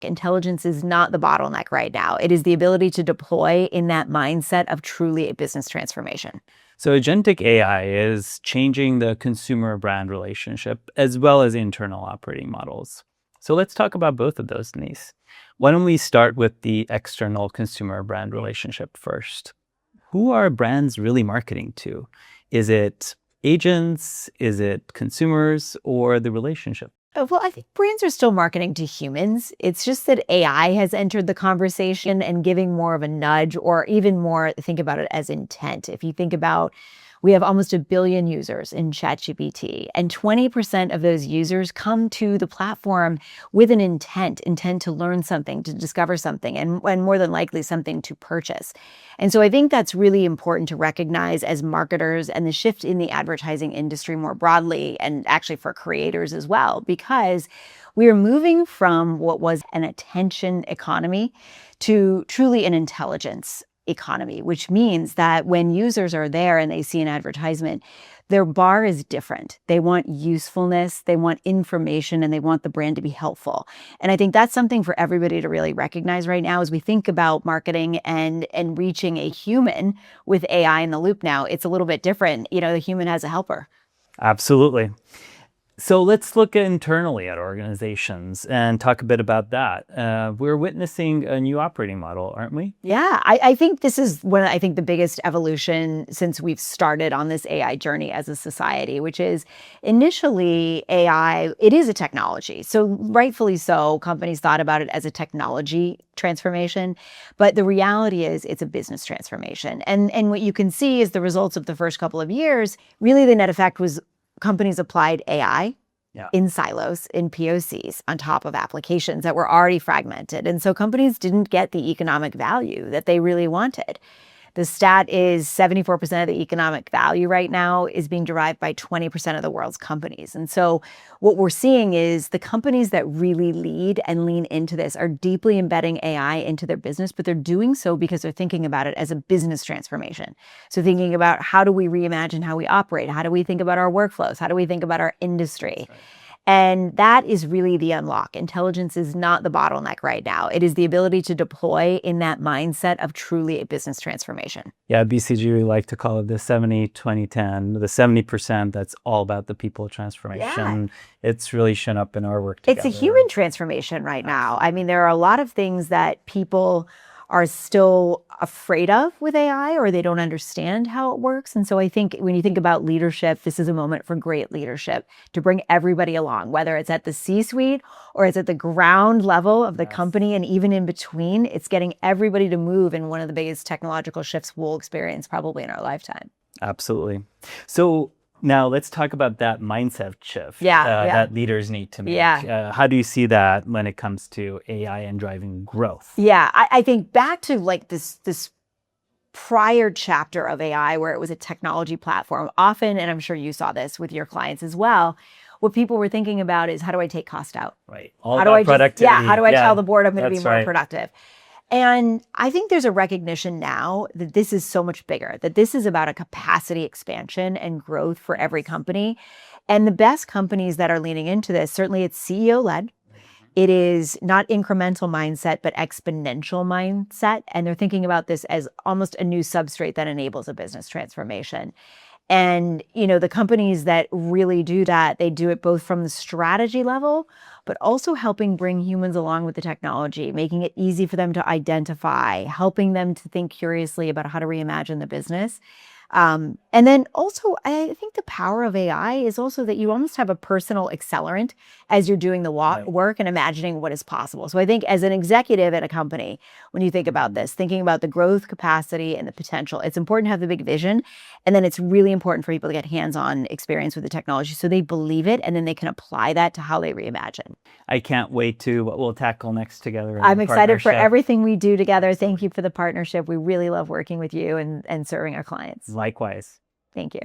Intelligence is not the bottleneck right now. It is the ability to deploy in that mindset of truly a business transformation. So agentic AI is changing the consumer brand relationship as well as internal operating models. So let's talk about both of those, Denise. Why don't we start with the external consumer brand relationship first? Who are brands really marketing to? Is it agents? Is it consumers or the relationship? Well, I think brands are still marketing to humans. It's just that AI has entered the conversation and giving more of a nudge, or even more, think about it as intent. If you think about, we have almost 1 billion users in ChatGPT, and 20% of those users come to the platform with an intent to learn something, to discover something, and more than likely something to purchase. And so I think that's really important to recognize as marketers, and the shift in the advertising industry more broadly, and actually for creators as well, because we are moving from what was an attention economy to truly an intelligence economy, which means that when users are there and they see an advertisement, their bar is different. They want usefulness, they want information, and they want the brand to be helpful. And I think that's something for everybody to really recognize right now as we think about marketing and reaching a human with AI in the loop now. It's a little bit different. The human has a helper. Absolutely. So let's look internally at organizations and talk a bit about that. We're witnessing a new operating model, aren't we? Yeah, I think this is the biggest evolution since we've started on this AI journey as a society, which is initially AI, it is a technology. So rightfully so, companies thought about it as a technology transformation, but the reality is it's a business transformation. And what you can see is the results of the first couple of years, really the net effect was companies applied AI in silos, in POCs, on top of applications that were already fragmented. And so companies didn't get the economic value that they really wanted. The stat is 74% of the economic value right now is being derived by 20% of the world's companies. And so what we're seeing is the companies that really lead and lean into this are deeply embedding AI into their business, but they're doing so because they're thinking about it as a business transformation. So thinking about, how do we reimagine how we operate? How do we think about our workflows? How do we think about our industry? Right. And that is really the unlock. Intelligence is not the bottleneck right now. It is the ability to deploy in that mindset of truly a business transformation. Yeah, BCG, we like to call it the 70-20-10. The 70%, that's all about the people transformation. Yeah. It's really shown up in our work together. It's a human transformation right now. I mean, there are a lot of things that people are still afraid of with AI, or they don't understand how it works. And so I think when you think about leadership, this is a moment for great leadership to bring everybody along, whether it's at the C-suite or it's at the ground level of the company, and even in between. It's getting everybody to move in one of the biggest technological shifts we'll experience probably in our lifetime. Absolutely. So now let's talk about that mindset shift that leaders need to make. How do you see that when it comes to AI and driving growth? Yeah, I think back to like this prior chapter of AI where it was a technology platform, often, and I'm sure you saw this with your clients as well, what people were thinking about is, how do I take cost out? Right. All about productivity. How do I tell the board I'm going to be more productive? And I think there's a recognition now that this is so much bigger, that this is about a capacity expansion and growth for every company. And the best companies that are leaning into this, certainly it's CEO-led. It is not incremental mindset, but exponential mindset. And they're thinking about this as almost a new substrate that enables a business transformation. And, the companies that really do that, they do it both from the strategy level, but also helping bring humans along with the technology, making it easy for them to identify, helping them to think curiously about how to reimagine the business. And then also, I think the power of AI is also that you almost have a personal accelerant as you're doing the work and imagining what is possible. So I think as an executive at a company, when you think about this, thinking about the growth capacity and the potential, it's important to have the big vision. And then it's really important for people to get hands-on experience with the technology so they believe it, and then they can apply that to how they reimagine. I can't wait to what we'll tackle next together. I'm excited for everything we do together. Thank you for the partnership. We really love working with you and serving our clients. Likewise. Thank you.